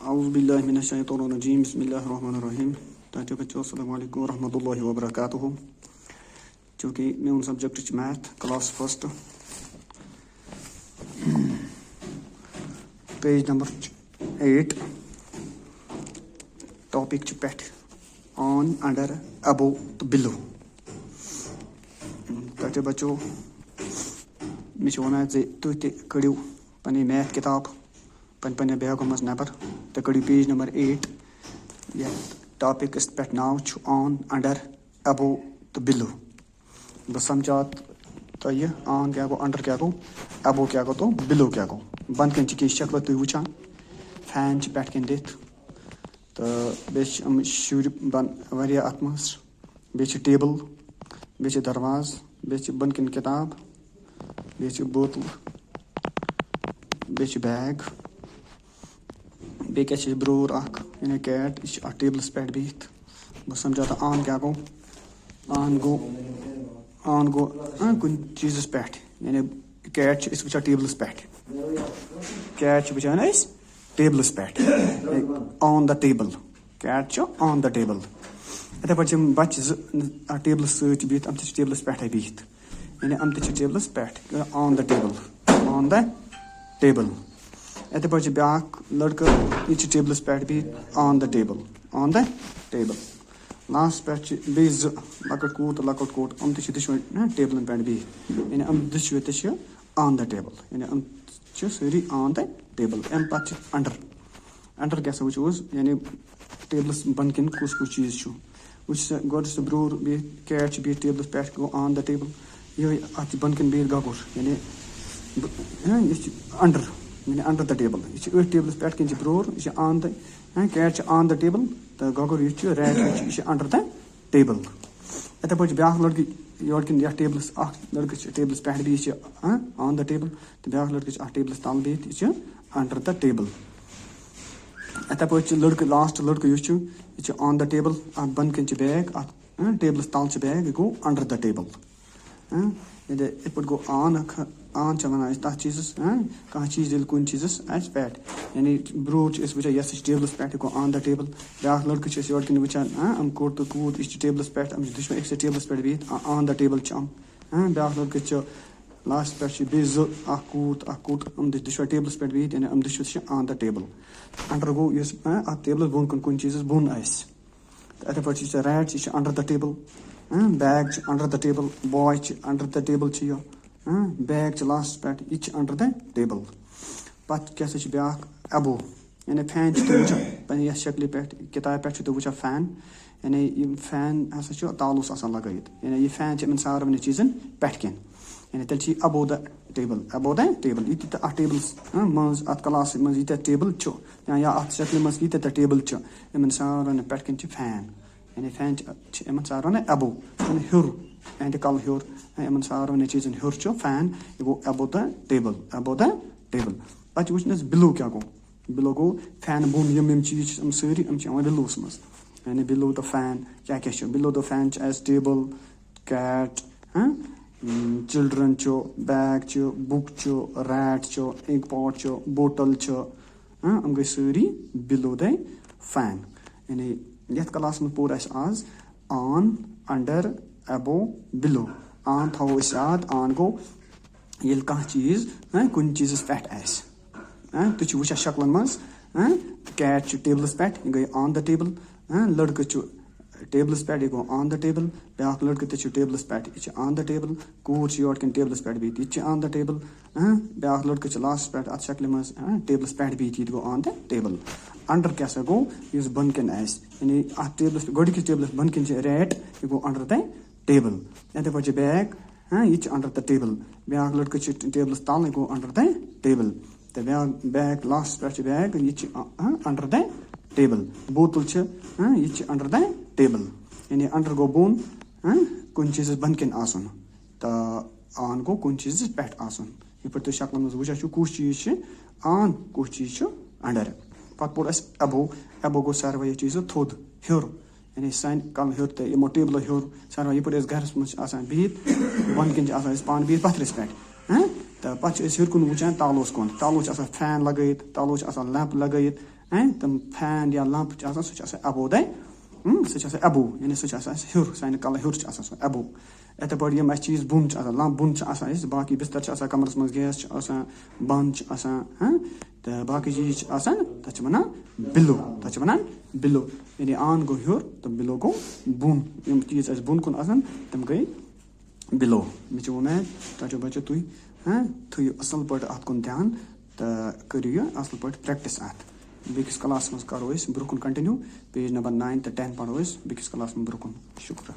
Auzubillahi minasyaitonirrajim. Bismillahirrahmanirrahim. ताकि बच्चों अस्सलाम वालेकुम रहमतुल्लाहि व बरकातुहू। चूँकि main subject math class first page number 8 topic पेट ऑन अंडर अबो तो बिलो। ताकि बच्चों मे वन तुम तड़ियो पन्नी मैथ किताब पन्न बैगों मज नबर तो कड़ियो पेज नंबर 8 ये टॉपिक पे नाव ऑन अंडर अबो तो बिलो। बह समझा तो यह ऑन क्या गो, अंडर क्या गो, अबो क्या गो तो बिलो क्या गो। बंद कन कह शक्ल तुम वुचान फैन पे कन दिथ तो बे शुर बन वह अत मज बे टेबल बे दरवाज बे बन कन किताब बे बोतल बे बैग बे क्या ब्रोर यानी कैट यह टेबलस पे बिहत। बह समझा तो ऑन क्या गो, ऑन गो कुन चीज़ पे यानी कैट वुचा टेबलस पे, कैट वुचान टेबलस पे on the table, cat on the table. इथे पे बच्चे टेबलस सत बिहत अम टेबलस पे बिहत यानी अम टेबलस पे on the table, on the table. इथे पे ब्या लड़का यह टेबलस पे बिहत on the table, on the table. Last पे बे लकट कूट तो लकट कूट अम दुशवे टेबलन पे बिहत यानी अम दुशवे तो ऑन द टेबल यानी अम सारी ऑन द टेबल। अम पे अंडर, अंडर क्या वो यानी टेबलस बन कन कुस कुस चीज़ वो गोड ब्रोर बिहत कैट बिहत टेबलस पे गो ऑन द टेबल। ये अत बन कन बिहत गगुर यानी अंडर यानी अंडर द टेबल। यह टेबलस पे कन ब्रोर यह on the cat on the table तो गगुर यह रैट यह अंडर द टेबल। इथे पे ब्या लड़की योर कन टेबलस लड़के टेबलस पे बिहत ऑन द टेबल तो ब्या लड़के टेबलस तल बिहत यह अंडर द टेबल। इथे पे लड़के लास्ट लड़के यह ऑन द टेबल अत बन कन बैग अत टेबलस तल बैग यह गो अंडर द टेबल। इत पे गो ऑन ऑन वन तथ चीज़ कह चीज़ कुन चीज़ पे यानी ब्रोच वो यस टेबलस पे गो ऑन द टेबल। ब्या लड़के योर कन वुचान अम कोट तो कूद यह टेबलस पे अम दुशवे एक टेबलस पे बिहत ऑन द टेबल ब्या लड़के लास्ट पे बे कूत अम दुशवे टेबलस पे बिहत यानी अम दुशवे ऑन द टेबल। अंडर गो अत टेबल बोन कुन चीज़ बोन इथे पे रैट यह under the table, bag under the table, boy under the table bag last पे यह अंडर द टेबल। पत क्या ब्या अबो यानी फैन तुम वो शक्ल पे किताब पे तुम वो फैन यानी फैन हसा तालुस लगित यानी यह फैन इन सारे चीज़न पे कन यानी तेल अबो the table, above the table. यह अत टेबलस मज अत क्लास मज यीत टेबल या अत शक्ल मज यीत टेबल इन सारे पे कन फैन यानी फैन इन सारे अबो हर एंड कल हर इन सारे चीज़न हर फैन यह गो above the table, above the table. पे वो बिलो क्या गो, बिलो गो फैन बोन यम चीज़ सारी बिलोस मज यानी बिलो द फैन क्या बिलो द फैन एज table, cat, children bag book rat ink pot bottle हम गई सारी बिलो द फैन। यानी ये क्लास में पोर आज on under above below. On थो याद ऑन गो ये कह चीज़ कुन चीज़ पे तुम वो शक्ल मज कैट टेबलस पे गई ऑन द टेबल, लड़के टेबलस पे गो ऑन द टेबल, ब्या लड़के तो टेबलस पे यह on the table, Kur your कन टेबलस पे बिहत यह ऑन द टेबल, ब्या लड़के लास्ट पे अत शक्ल मज टेबलस पे बिहत यह go on the table. Under क्या गो इस बन कन यानी अत टेबलस गोडिकस टेबलस बन कन रैट यह गो अंडर द टेबल। इथे पे बैग यह अंडर द टेबल, ब्या लड़के टेबलस तल यह गो अंडर द टेबल तो ब्या बैग लास्ट पे बैग यह अंडर द टेबल। बोतल यह अंडर द टेबल यानी अंडर गो बोन कुन चीज़ बन कन आसन तो ऑन गो कुन चीज़ पे आसन। ये पे शक्ल मज वुचा कुछ चीज़ ऑन कुछ चीज़ अंडर। पत पोर अबो, अबो गो सारे चीज़ थोद हर यानी सान कल हर तो यमो टेबल हर सारे ये पे घर मज बिहत बन कन पान बिहत पथरस पे तो तो पे हर कुन वुचान तालोस कुन फैन लगत तालो लैंप लगत तम फैन या लैंप सह अबो द सह अबो यानी सह हर सान कल हर सह अबो इथे पे यम चीज बुन लैंप बुन बाकी बिस्तर कमरस मज गैस बंद तो बाकी चीज तथ वन बिलो यानी आन गो हर तो बिलो गो बुन यम चीज बुन कुन तम गई बिलो मे उम्मीद तथो बचो तुम थो असल पे अत कुन ध्यान तो करो असल पे प्रैक्टिस अत बेकिस क्लास मज करो ब्रोह कुन कंटिन्यू पेज नंबर 9 तो 10 पढ़ो बेकिस क्लास में ब्रोह कुन शुक्रिया।